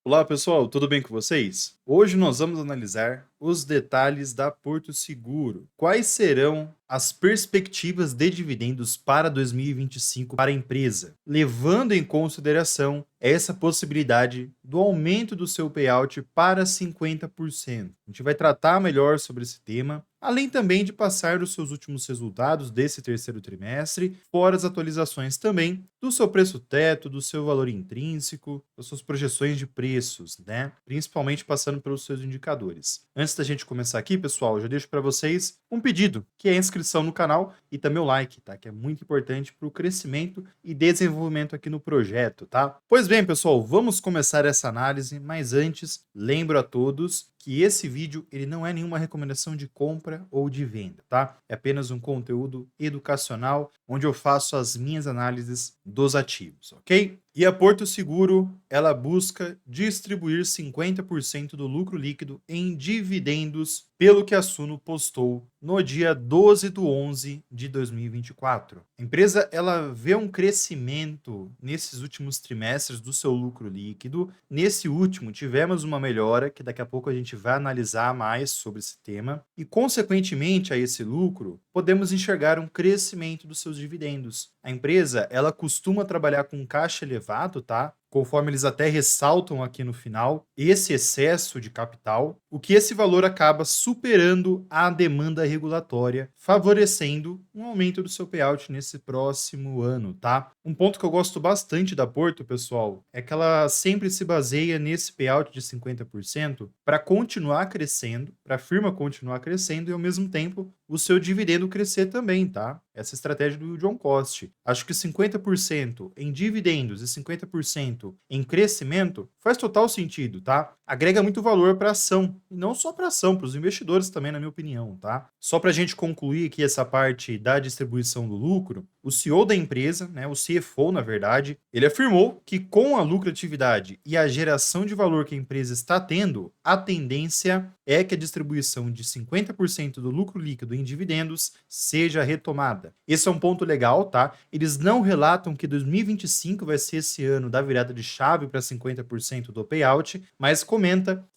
Olá pessoal, tudo bem com vocês? Hoje nós vamos analisar os detalhes da Porto Seguro. Quais serão as perspectivas de dividendos para 2025 para a empresa, levando em consideração essa possibilidade do aumento do seu payout para 50%. A gente vai tratar melhor sobre esse tema, além também de passar os seus últimos resultados desse terceiro trimestre, fora as atualizações também do seu preço teto, do seu valor intrínseco, das suas projeções de preços, né? Principalmente passando pelos seus indicadores. Antes da gente começar aqui, pessoal, eu já deixo para vocês um pedido, que é a inscrição no canal e também o like, tá? Que é muito importante para o crescimento e desenvolvimento aqui no projeto, tá? Pois bem, pessoal, vamos começar essa análise, mas antes, lembro a todos que esse vídeo ele não é nenhuma recomendação de compra ou de venda, tá? É apenas um conteúdo educacional onde eu faço as minhas análises dos ativos, ok? E a Porto Seguro, ela busca distribuir 50% do lucro líquido em dividendos, pelo que a Suno postou no dia 12/11 de 2024. A empresa, ela vê um crescimento nesses últimos trimestres do seu lucro líquido. Nesse último, tivemos uma melhora, que daqui a pouco a gente vai analisar mais sobre esse tema. E, consequentemente a esse lucro, podemos enxergar um crescimento dos seus dividendos. A empresa, ela costuma trabalhar com caixa elevado, tá? Conforme eles até ressaltam aqui no final, esse excesso de capital, o que esse valor acaba superando a demanda regulatória, favorecendo um aumento do seu payout nesse próximo ano, tá? Um ponto que eu gosto bastante da Porto, pessoal, é que ela sempre se baseia nesse payout de 50% para continuar crescendo, para a firma continuar crescendo e ao mesmo tempo o seu dividendo crescer também, tá? Essa estratégia do John Cost. Acho que 50% em dividendos e 50% em crescimento faz total sentido, tá? Agrega muito valor para a ação, e não só para a ação, para os investidores também, na minha opinião, tá? Só para a gente concluir aqui essa parte da distribuição do lucro, o CEO da empresa, né, o CFO, na verdade, ele afirmou que com a lucratividade e a geração de valor que a empresa está tendo, a tendência é que a distribuição de 50% do lucro líquido em dividendos seja retomada. Esse é um ponto legal, tá? Eles não relatam que 2025 vai ser esse ano da virada de chave para 50% do payout, mas comenta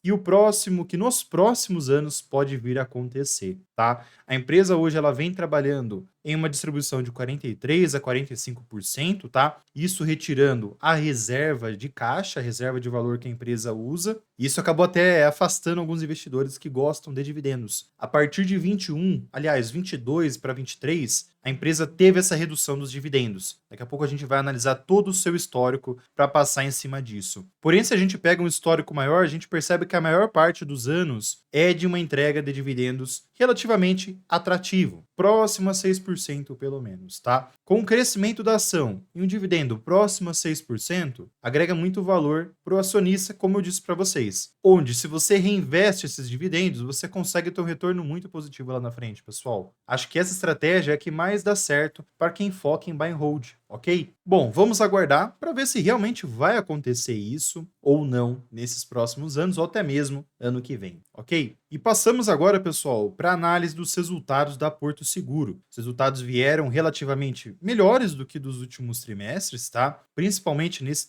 que nos próximos anos pode vir a acontecer, tá? A empresa hoje ela vem trabalhando em uma distribuição de 43 a 45%, tá? Isso retirando a reserva de caixa, a reserva de valor que a empresa usa. Isso acabou até afastando alguns investidores que gostam de dividendos. A partir de 22 para 23, a empresa teve essa redução dos dividendos. Daqui a pouco a gente vai analisar todo o seu histórico para passar em cima disso. Porém, se a gente pega um histórico maior, a gente percebe que a maior parte dos anos é de uma entrega de dividendos relativamente atrativo, próximo a 6% pelo menos, tá? Com o crescimento da ação e um dividendo próximo a 6%, agrega muito valor para o acionista, como eu disse para vocês. Onde, se você reinveste esses dividendos, você consegue ter um retorno muito positivo lá na frente, pessoal. Acho que essa estratégia é a que mais dá certo para quem foca em buy and hold, ok? Bom, vamos aguardar para ver se realmente vai acontecer isso ou não nesses próximos anos ou até mesmo ano que vem, ok? E passamos agora, pessoal, para a análise dos resultados da Porto Seguro. Os resultados vieram relativamente melhores do que dos últimos trimestres, tá? Principalmente nesse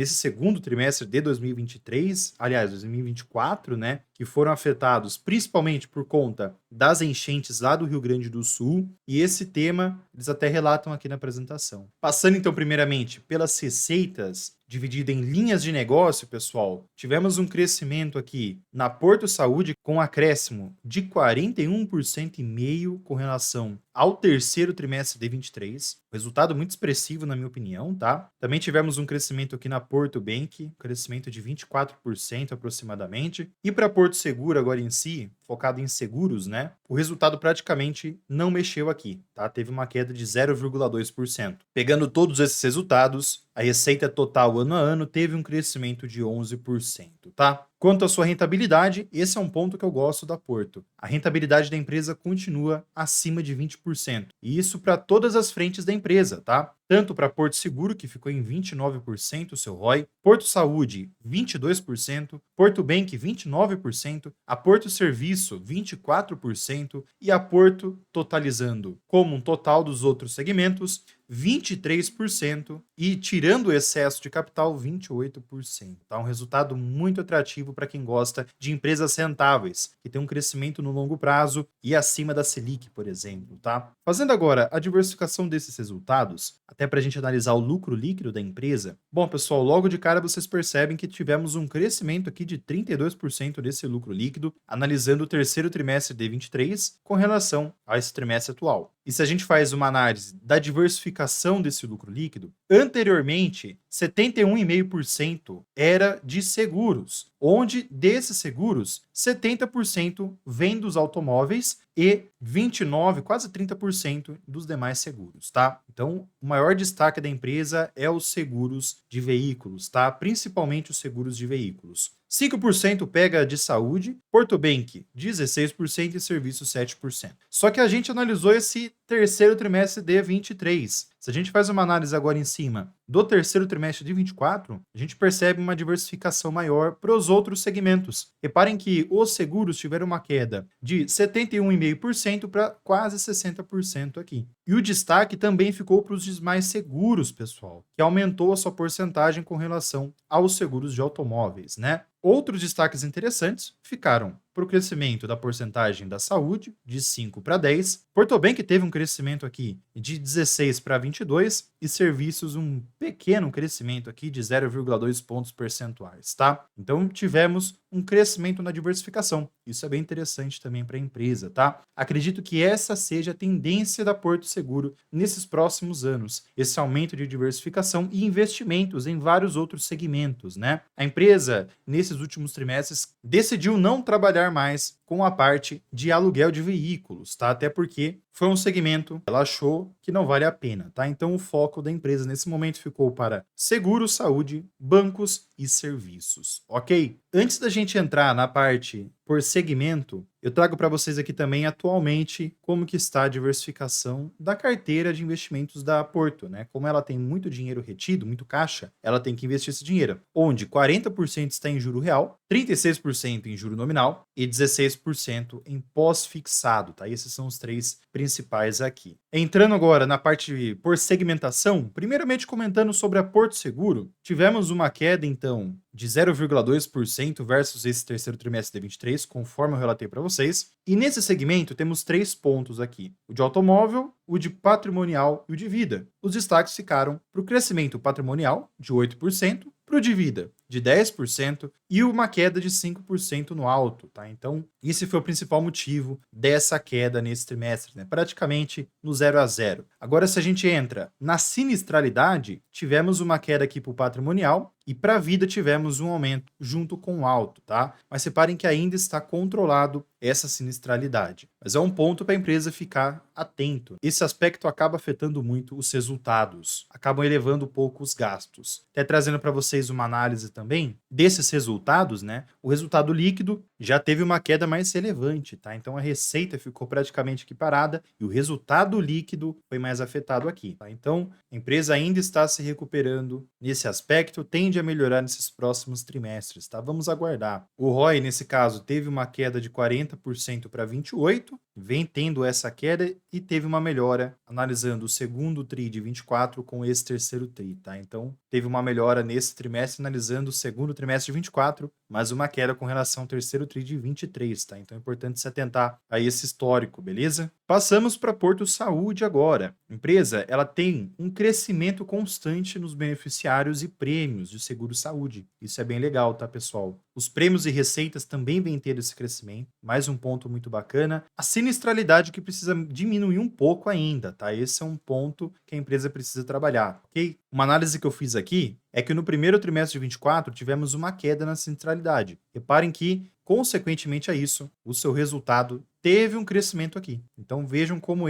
segundo trimestre de 2023, aliás, 2024, né? Que foram afetados principalmente por conta das enchentes lá do Rio Grande do Sul. E esse tema eles até relatam aqui na apresentação. Passando então, primeiramente, pelas receitas, dividida em linhas de negócio, pessoal, tivemos um crescimento aqui na Porto Saúde com um acréscimo de 41,5% com relação ao terceiro trimestre de 23. Resultado muito expressivo, na minha opinião, tá? Também tivemos um crescimento aqui na Porto Bank, crescimento de 24% aproximadamente. E para Porto Seguro, agora em si, focado em seguros, né? O resultado praticamente não mexeu aqui, tá? Teve uma queda de 0,2%. Pegando todos esses resultados, a receita total ano a ano teve um crescimento de 11%, tá? Quanto à sua rentabilidade, esse é um ponto que eu gosto da Porto. A rentabilidade da empresa continua acima de 20%. E isso para todas as frentes da empresa, tá? Tanto para Porto Seguro, que ficou em 29% o seu ROI, Porto Saúde, 22%, Porto Bank, 29%, a Porto Serviço, 24% e a Porto, totalizando como um total dos outros segmentos, 23% e, tirando o excesso de capital, 28%. Tá? Um resultado muito atrativo para quem gosta de empresas rentáveis, que tem um crescimento no longo prazo e acima da Selic, por exemplo. Tá? Fazendo agora a diversificação desses resultados, até para a gente analisar o lucro líquido da empresa. Bom, pessoal, logo de cara vocês percebem que tivemos um crescimento aqui de 32% desse lucro líquido, analisando o terceiro trimestre de 23 com relação a esse trimestre atual. E se a gente faz uma análise da diversificação desse lucro líquido, anteriormente, 71,5% era de seguros, onde desses seguros, 70% vem dos automóveis e 29, quase 30% dos demais seguros, tá? Então, o maior destaque da empresa é os seguros de veículos, tá? Principalmente os seguros de veículos. 5% pega de saúde, Porto Bank 16% e serviços 7%. Só que a gente analisou esse terceiro trimestre de 23. Se a gente faz uma análise agora em cima do terceiro trimestre de 24, a gente percebe uma diversificação maior para os outros segmentos. Reparem que os seguros tiveram uma queda de 71,5% para quase 60% aqui. E o destaque também ficou para os demais seguros, pessoal, que aumentou a sua porcentagem com relação aos seguros de automóveis, né? Outros destaques interessantes ficaram para o crescimento da porcentagem da saúde, de 5 para 10. Porto Bank teve um crescimento aqui de 16 para 22 e serviços um pequeno crescimento aqui de 0,2 pontos percentuais, tá? Então tivemos um crescimento na diversificação. Isso é bem interessante também para a empresa, tá? Acredito que essa seja a tendência da Porto Seguro nesses próximos anos, esse aumento de diversificação e investimentos em vários outros segmentos, né? A empresa, nesses últimos trimestres, decidiu não trabalhar mais com a parte de aluguel de veículos, tá? Até porque foi um segmento que ela achou que não vale a pena, tá? Então o foco da empresa nesse momento ficou para seguro, saúde, bancos e serviços, ok? Antes da gente entrar na parte por segmento, eu trago para vocês aqui também atualmente como que está a diversificação da carteira de investimentos da Porto, né? Como ela tem muito dinheiro retido, muito caixa, ela tem que investir esse dinheiro, onde 40% está em juro real, 36% em juro nominal e 16% em pós-fixado, tá? Esses são os três principais aqui. Entrando agora na parte por segmentação, primeiramente comentando sobre a Porto Seguro, tivemos uma queda então de 0,2% versus esse terceiro trimestre de 23, conforme eu relatei para vocês. E nesse segmento temos três pontos aqui: o de automóvel, o de patrimonial e o de vida. Os destaques ficaram para o crescimento patrimonial de 8%, para o de vida de 10% e uma queda de 5% no alto, tá? Então, esse foi o principal motivo dessa queda nesse trimestre, né? Praticamente no 0 a 0. Agora, se a gente entra na sinistralidade, tivemos uma queda aqui para o patrimonial e para a vida tivemos um aumento junto com o alto, tá? Mas reparem que ainda está controlado essa sinistralidade. Mas é um ponto para a empresa ficar atento. Esse aspecto acaba afetando muito os resultados, acabam elevando um pouco os gastos. Até trazendo para vocês uma análise também desses resultados, né? O resultado líquido já teve uma queda mais relevante, tá? Então a receita ficou praticamente equiparada e o resultado líquido foi mais afetado aqui, tá? Então a empresa ainda está se recuperando nesse aspecto, tende a melhorar nesses próximos trimestres, tá? Vamos aguardar. O ROI, nesse caso, teve uma queda de 40% para 28%, vem tendo essa queda e teve uma melhora analisando o segundo TRI de 24 com esse terceiro TRI, tá? Então, teve uma melhora nesse trimestre analisando o segundo trimestre de 24, mas uma queda com relação ao terceiro TRI de 23, tá? Então, é importante se atentar a esse histórico, beleza? Passamos para Porto Saúde agora. A empresa, ela tem um crescimento constante nos beneficiários e prêmios de seguro-saúde. Isso é bem legal, tá, pessoal? Os prêmios e receitas também vêm tendo esse crescimento, mais um ponto muito bacana. A sinistralidade que precisa diminuir um pouco ainda, tá? Esse é um ponto que a empresa precisa trabalhar, ok? Uma análise que eu fiz aqui é que no primeiro trimestre de 24 tivemos uma queda na sinistralidade. Reparem que consequentemente a isso, o seu resultado teve um crescimento aqui. Então vejam como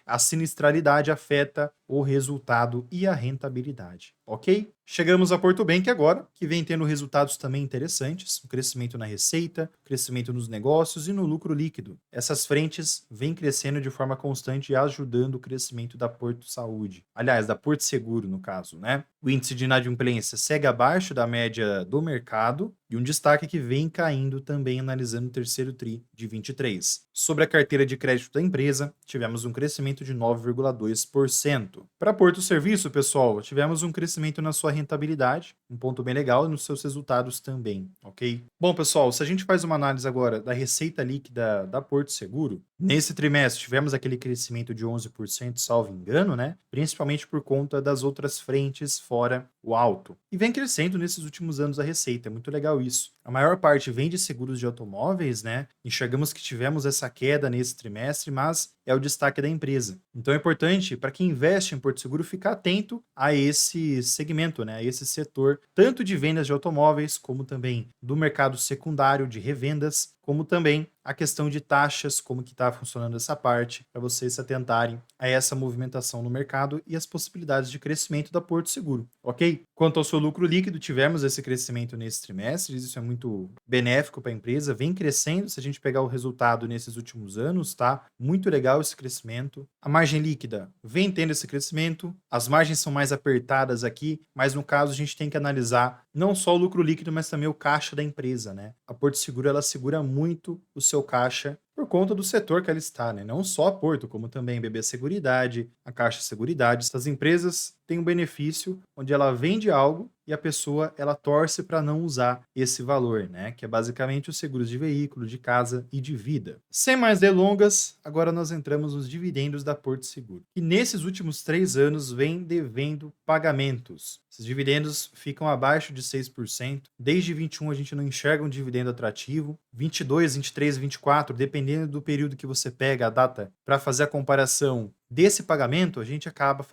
a sinistralidade afeta o resultado e a rentabilidade, ok? Chegamos a Porto Bank agora, que vem tendo resultados também interessantes, o crescimento na receita, o crescimento nos negócios e no lucro líquido. Essas frentes vêm crescendo de forma constante e ajudando o crescimento da Porto Saúde. Aliás, da Porto Seguro, no caso, né? O índice de inadimplência segue abaixo da média do mercado e um destaque que vem caindo também analisando o terceiro TRI de 23. Sobre a carteira de crédito da empresa, tivemos um crescimento de 9,2%. Para Porto Serviço, pessoal, tivemos um crescimento na sua rentabilidade, um ponto bem legal, e nos seus resultados também, ok? Bom, pessoal, se a gente faz uma análise agora da receita líquida da Porto Seguro, nesse trimestre tivemos aquele crescimento de 11%, salvo engano, né? Principalmente por conta das outras frentes fora o alto. E vem crescendo nesses últimos anos a receita, é muito legal isso. A maior parte vem de seguros de automóveis, né? Enxergamos que tivemos essa queda nesse trimestre, mas é o destaque da empresa. Então é importante para quem investe em Porto Seguro ficar atento a esse segmento, né? A esse setor, tanto de vendas de automóveis, como também do mercado secundário de revendas, como também a questão de taxas, como que está funcionando essa parte, para vocês se atentarem a essa movimentação no mercado e as possibilidades de crescimento da Porto Seguro, ok? Quanto ao seu lucro líquido, tivemos esse crescimento nesse trimestre, isso é muito benéfico para a empresa, vem crescendo, se a gente pegar o resultado nesses últimos anos, tá? Muito legal esse crescimento. A margem líquida vem tendo esse crescimento, as margens são mais apertadas aqui, mas no caso a gente tem que analisar não só o lucro líquido, mas também o caixa da empresa, né? A Porto Seguro, ela segura muito o seu caixa por conta do setor que ela está, né? Não só a Porto, como também BB Seguridade, a Caixa Seguridade. Essas empresas têm um benefício onde ela vende algo e a pessoa ela torce para não usar esse valor, né? Que é basicamente os seguros de veículo, de casa e de vida. Sem mais delongas, agora nós entramos nos dividendos da Porto Seguro. E nesses últimos 3 anos vem devendo pagamentos. Esses dividendos ficam abaixo de 6%. Desde 21 a gente não enxerga um dividendo atrativo. 22, 23, 24, dependendo do período que você pega a data para fazer a comparação desse pagamento, a gente acaba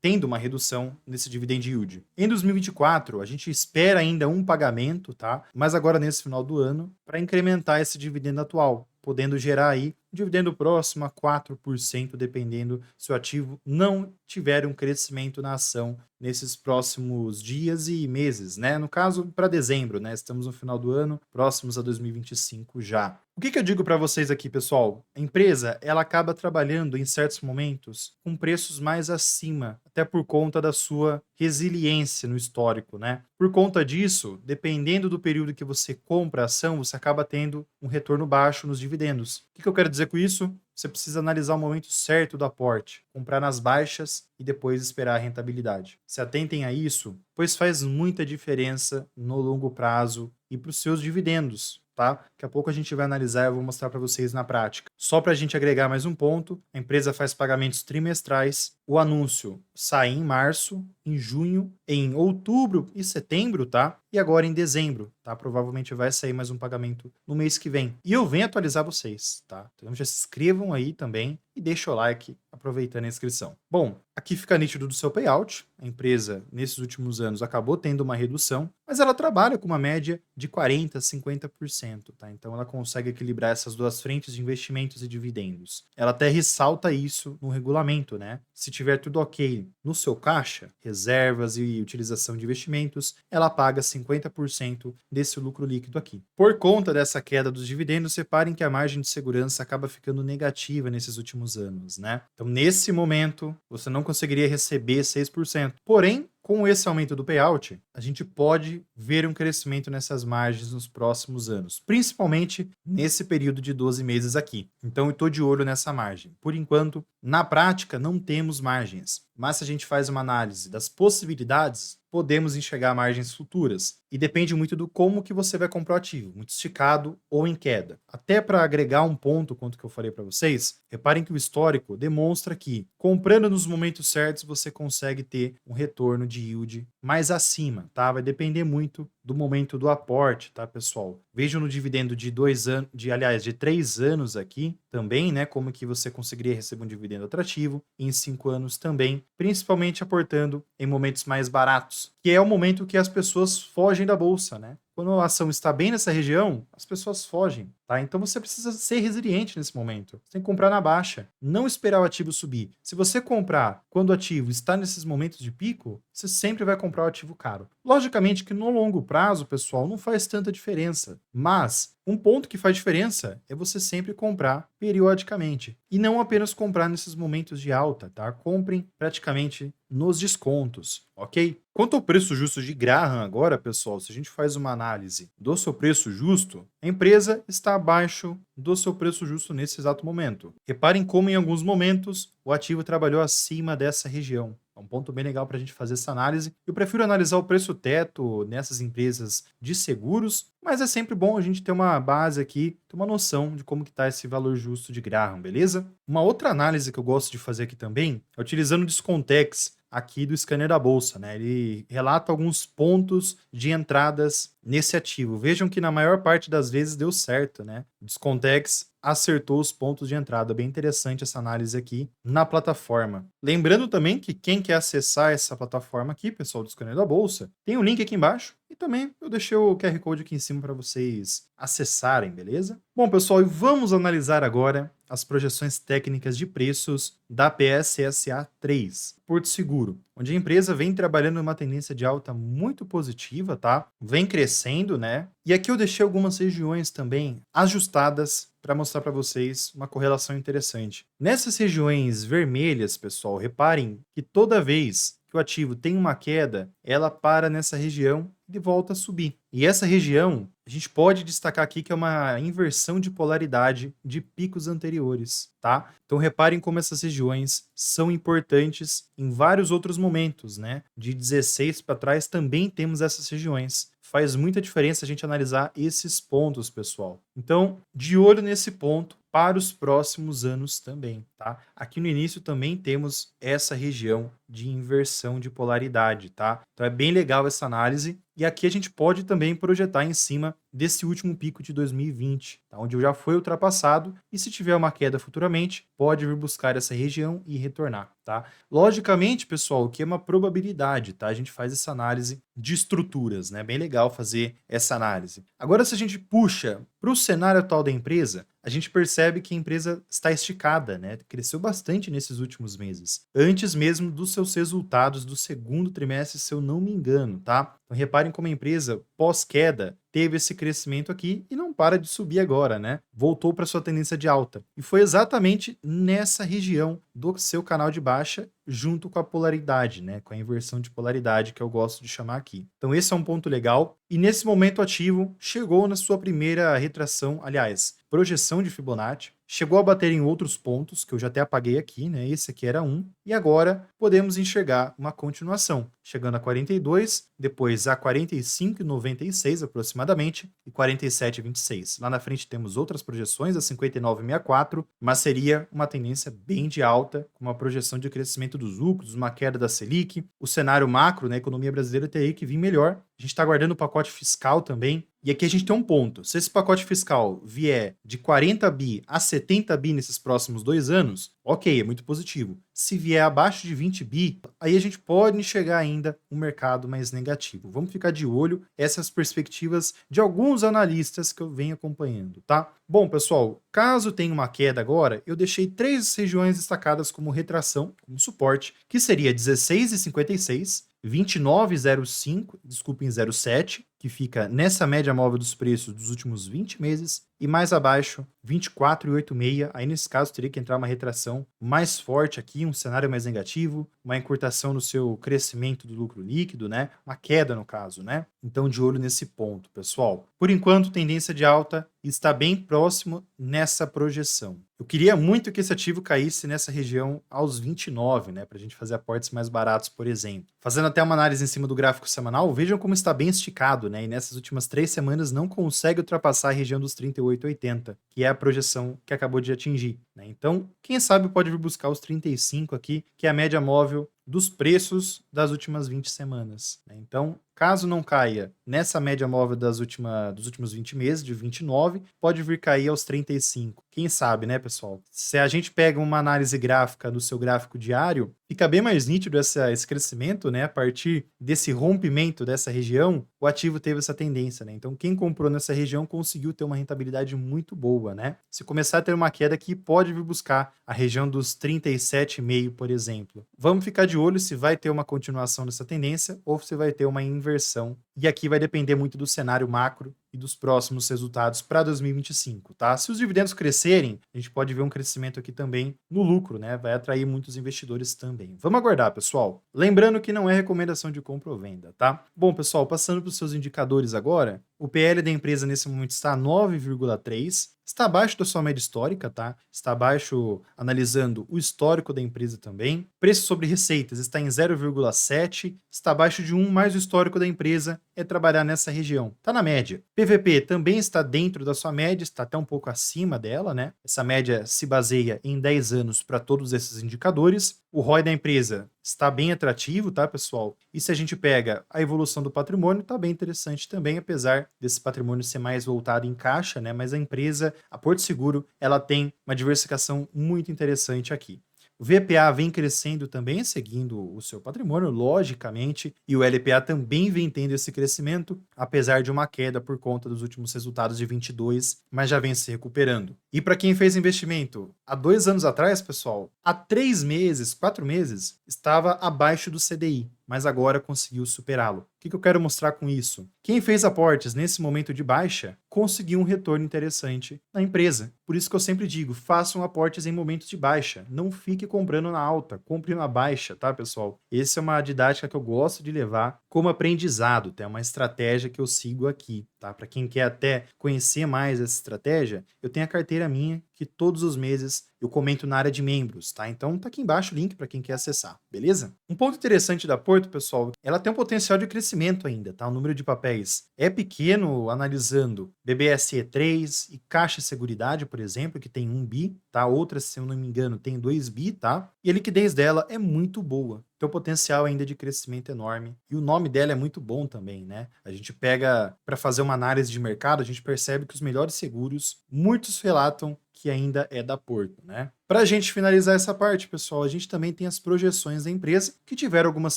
tendo uma redução nesse dividend yield. Em 2024, a gente espera ainda um pagamento, tá? Mas agora nesse final do ano, para incrementar esse dividendo atual, podendo gerar aí um dividendo próximo a 4%, dependendo se o ativo não tiver um crescimento na ação nesses próximos dias e meses, né? No caso, para dezembro, né? Estamos no final do ano, próximos a 2025 já. O que eu digo para vocês aqui, pessoal? A empresa, ela acaba trabalhando em certos momentos com preços mais acima, até por conta da sua resiliência no histórico, né? Por conta disso, dependendo do período que você compra a ação, você acaba tendo um retorno baixo nos dividendos. O que eu quero dizer com isso? Você precisa analisar o momento certo do aporte, comprar nas baixas e depois esperar a rentabilidade. Se atentem a isso, pois faz muita diferença no longo prazo e para os seus dividendos, tá? Daqui a pouco a gente vai analisar e eu vou mostrar para vocês na prática. Só para a gente agregar mais um ponto, a empresa faz pagamentos trimestrais, o anúncio sai em março, em junho, em outubro e setembro, tá? E agora em dezembro, tá? Provavelmente vai sair mais um pagamento no mês que vem. E eu venho atualizar vocês, tá? Então já se inscrevam aí também e deixa o like aproveitando a inscrição. Bom, aqui fica nítido do seu payout. A empresa, nesses últimos anos, acabou tendo uma redução, mas ela trabalha com uma média de 40% a 50%, tá? Então ela consegue equilibrar essas duas frentes de investimentos e dividendos. Ela até ressalta isso no regulamento, né? Se tiver tudo ok no seu caixa, reservas e utilização de investimentos, ela paga 50% desse lucro líquido aqui. Por conta dessa queda dos dividendos, reparem que a margem de segurança acaba ficando negativa nesses últimos anos, né? Então, nesse momento, você não conseguiria receber 6%. Porém, com esse aumento do payout, a gente pode ver um crescimento nessas margens nos próximos anos, principalmente nesse período de 12 meses aqui. Então, eu estou de olho nessa margem. Por enquanto, na prática, não temos margens, mas se a gente faz uma análise das possibilidades, podemos enxergar margens futuras. E depende muito do como que você vai comprar o ativo, muito esticado ou em queda. Até para agregar um ponto quanto que eu falei para vocês, reparem que o histórico demonstra que comprando nos momentos certos você consegue ter um retorno de yield mais acima, tá? Vai depender muito do momento do aporte, tá, pessoal? Vejam no dividendo de 2 anos, de 3 anos aqui também, né, como que você conseguiria receber um dividendo atrativo em 5 anos também, principalmente aportando em momentos mais baratos, que é o momento que as pessoas fogem da bolsa, né? quando a ação está bem nessa região, as pessoas fogem, tá? Então você precisa ser resiliente nesse momento. Você tem que comprar na baixa, não esperar o ativo subir. Se você comprar quando o ativo está nesses momentos de pico, você sempre vai comprar o ativo caro. Logicamente que no longo prazo, pessoal, não faz tanta diferença, mas um ponto que faz diferença é você sempre comprar periodicamente e não apenas comprar nesses momentos de alta, tá? Comprem praticamente nos descontos, ok? Quanto ao preço justo de Graham agora, pessoal, se a gente faz uma análise do seu preço justo, a empresa está abaixo do seu preço justo nesse exato momento. Reparem como em alguns momentos o ativo trabalhou acima dessa região. É um ponto bem legal para a gente fazer essa análise. Eu prefiro analisar o preço teto nessas empresas de seguros, mas é sempre bom a gente ter uma base aqui, ter uma noção de como que está esse valor justo de Graham, beleza? Uma outra análise que eu gosto de fazer aqui também é utilizando o Discontex aqui do scanner da bolsa, né? Ele relata alguns pontos de entradas nesse ativo. Vejam que na maior parte das vezes deu certo, né? O Discontex acertou os pontos de entrada. Bem interessante essa análise aqui na plataforma. Lembrando também que quem quer acessar essa plataforma aqui, pessoal do scanner da bolsa, tem um link aqui embaixo e também eu deixei o QR Code aqui em cima para vocês acessarem, beleza? Bom, pessoal, e vamos analisar agora as projeções técnicas de preços da PSSA 3, Porto Seguro, onde a empresa vem trabalhando uma tendência de alta muito positiva, tá? Vem crescendo, né? E aqui eu deixei algumas regiões também ajustadas para mostrar para vocês uma correlação interessante. Nessas regiões vermelhas, pessoal, reparem que toda vez que o ativo tem uma queda, ela para nessa região e volta a subir. E essa região, a gente pode destacar aqui que é uma inversão de polaridade de picos anteriores, tá? Então reparem como essas regiões são importantes em vários outros momentos, né? De 16 para trás também temos essas regiões. Faz muita diferença a gente analisar esses pontos, pessoal. Então, de olho nesse ponto para os próximos anos também, tá? Aqui no início também temos essa região de inversão de polaridade, tá? Então é bem legal essa análise. E aqui a gente pode também projetar em cima desse último pico de 2020, tá? Onde já foi ultrapassado, e se tiver uma queda futuramente, pode vir buscar essa região e retornar, tá? Logicamente, pessoal, o que é uma probabilidade, tá? A gente faz essa análise de estruturas, né? Bem legal fazer essa análise. Agora, se a gente puxa para o cenário atual da empresa, a gente percebe que a empresa está esticada, né? Cresceu bastante nesses últimos meses, antes mesmo dos seus resultados do segundo trimestre, se eu não me engano, tá? Então, reparem como a empresa, pós-queda, teve esse crescimento aqui e não para de subir agora, né? Voltou para sua tendência de alta. E foi exatamente nessa região do seu canal de baixa, junto com a polaridade, né? Com a inversão de polaridade que eu gosto de chamar aqui. Então esse é um ponto legal. E nesse momento o ativo chegou na sua primeira retração, aliás, projeção de Fibonacci. Chegou a bater em outros pontos, que eu já até apaguei aqui, né? Esse aqui era um. E agora podemos enxergar uma continuação, chegando a 42, depois a 45,96 aproximadamente, e 47,26. Lá na frente temos outras projeções, a 59,64, mas seria uma tendência bem de alta, com uma projeção de crescimento dos lucros, uma queda da Selic. O cenário macro, né, a economia brasileira teria que vir melhor. A gente está aguardando o pacote fiscal também. E aqui a gente tem um ponto. Se esse pacote fiscal vier de 40 bi a 70 bi nesses próximos 2 anos, ok, é muito positivo. Se vier abaixo de 20 bi, aí a gente pode enxergar ainda um mercado mais negativo. Vamos ficar de olho essas perspectivas de alguns analistas que eu venho acompanhando, tá? Bom, pessoal, caso tenha uma queda agora, eu deixei 3 regiões destacadas como retração, como suporte, que seria 16,56, 29,05, desculpem, 0,7, que fica nessa média móvel dos preços dos últimos 20 meses, e mais abaixo, 24,86. Aí, nesse caso, teria que entrar uma retração mais forte aqui, um cenário mais negativo, uma encurtação no seu crescimento do lucro líquido, né? Uma queda, no caso, né? Então, de olho nesse ponto, pessoal. Por enquanto, tendência de alta está bem próximo nessa projeção. Eu queria muito que esse ativo caísse nessa região aos 29, né? Para a gente fazer aportes mais baratos, por exemplo. Fazendo até uma análise em cima do gráfico semanal, vejam como está bem esticado, né? E nessas últimas 3 semanas não consegue ultrapassar a região dos 38,80, que é a projeção que acabou de atingir, né? Então, quem sabe pode vir buscar os 35 aqui, que é a média móvel dos preços das últimas 20 semanas, né? Então, caso não caia nessa média móvel dos últimos 20 meses, de 29, pode vir cair aos 35. Quem sabe, né, pessoal? Se a gente pega uma análise gráfica do seu gráfico diário, fica bem mais nítido esse crescimento, né? A partir desse rompimento dessa região, o ativo teve essa tendência, né? Então, quem comprou nessa região conseguiu ter uma rentabilidade muito boa, né? Se começar a ter uma queda aqui, pode vir buscar a região dos 37,5, por exemplo. Vamos ficar de olho se vai ter uma continuação dessa tendência ou se vai ter uma inversão. E aqui vai depender muito do cenário macro e dos próximos resultados para 2025, tá? Se os dividendos crescerem, a gente pode ver um crescimento aqui também no lucro, né? Vai atrair muitos investidores também. Vamos aguardar, pessoal. Lembrando que não é recomendação de compra ou venda, tá? Bom, pessoal, passando para os seus indicadores agora, o PL da empresa nesse momento está a 9,3, está abaixo da sua média histórica, tá? Está abaixo, analisando o histórico da empresa também. Preço sobre receitas está em 0,7, está abaixo de 1, mais o histórico da empresa é trabalhar nessa região. Está na média. PVP também está dentro da sua média, está até um pouco acima dela, né? Essa média se baseia em 10 anos para todos esses indicadores. O ROI da empresa está bem atrativo, tá, pessoal? E se a gente pega a evolução do patrimônio, está bem interessante também, apesar desse patrimônio ser mais voltado em caixa, né? Mas a empresa, a Porto Seguro, ela tem uma diversificação muito interessante aqui. O VPA vem crescendo também, seguindo o seu patrimônio, logicamente, e o LPA também vem tendo esse crescimento, apesar de uma queda por conta dos últimos resultados de 22, mas já vem se recuperando. E para quem fez investimento há 2 anos atrás, pessoal, há 3 meses, 4 meses, estava abaixo do CDI, mas agora conseguiu superá-lo. O que eu quero mostrar com isso? Quem fez aportes nesse momento de baixa conseguiu um retorno interessante na empresa. Por isso que eu sempre digo, façam aportes em momentos de baixa. Não fique comprando na alta, compre na baixa, tá, pessoal? Essa é uma didática que eu gosto de levar como aprendizado, tá? É uma estratégia que eu sigo aqui, tá? Para quem quer até conhecer mais essa estratégia, eu tenho a carteira minha que todos os meses eu comento na área de membros, tá? Então tá aqui embaixo o link para quem quer acessar, beleza? Um ponto interessante da Porto, pessoal, ela tem um potencial de crescimento ainda, tá? O número de papéis é pequeno, analisando BBSE3 e Caixa Seguridade, por exemplo, que tem 1 bi, tá? Outras, se eu não me engano, tem 2 bi, tá? E a liquidez dela é muito boa. Tem um potencial ainda de crescimento enorme. E o nome dela é muito bom também, né? A gente pega para fazer uma análise de mercado, a gente percebe que os melhores seguros, muitos relatam que ainda é da Porto, né? Para a gente finalizar essa parte, pessoal, a gente também tem as projeções da empresa, que tiveram algumas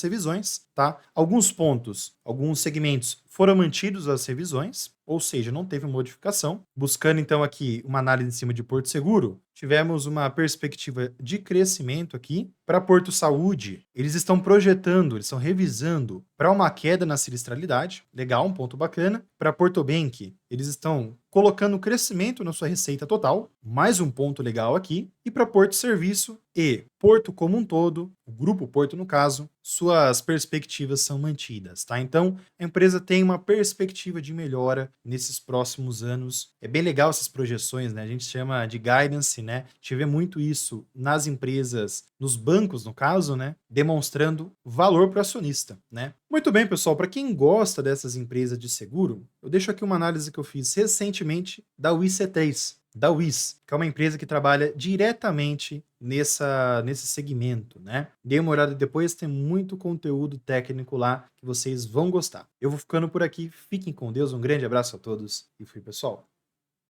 revisões, tá? Alguns pontos, alguns segmentos foram mantidos as revisões, ou seja, não teve modificação. Buscando então aqui uma análise em cima de Porto Seguro, tivemos uma perspectiva de crescimento aqui. Para Porto Saúde, eles estão projetando, eles estão revisando para uma queda na sinistralidade, legal, um ponto bacana. Para Porto Bank, eles estão colocando crescimento na sua receita total, mais um ponto legal aqui. E para Porto Serviço e Porto como um todo, o Grupo Porto no caso, suas perspectivas são mantidas, tá? Então, a empresa tem uma perspectiva de melhora nesses próximos anos. É bem legal essas projeções, né? A gente chama de guidance, né? A gente vê muito isso nas empresas, nos bancos, no caso, né? Demonstrando valor para o acionista, né? Muito bem, pessoal. Para quem gosta dessas empresas de seguro, eu deixo aqui uma análise que eu fiz recentemente da WIC3, da WIS, que é uma empresa que trabalha diretamente nesse segmento, né? Dê uma olhada depois, tem muito conteúdo técnico lá que vocês vão gostar. Eu vou ficando por aqui, fiquem com Deus, um grande abraço a todos e fui, pessoal.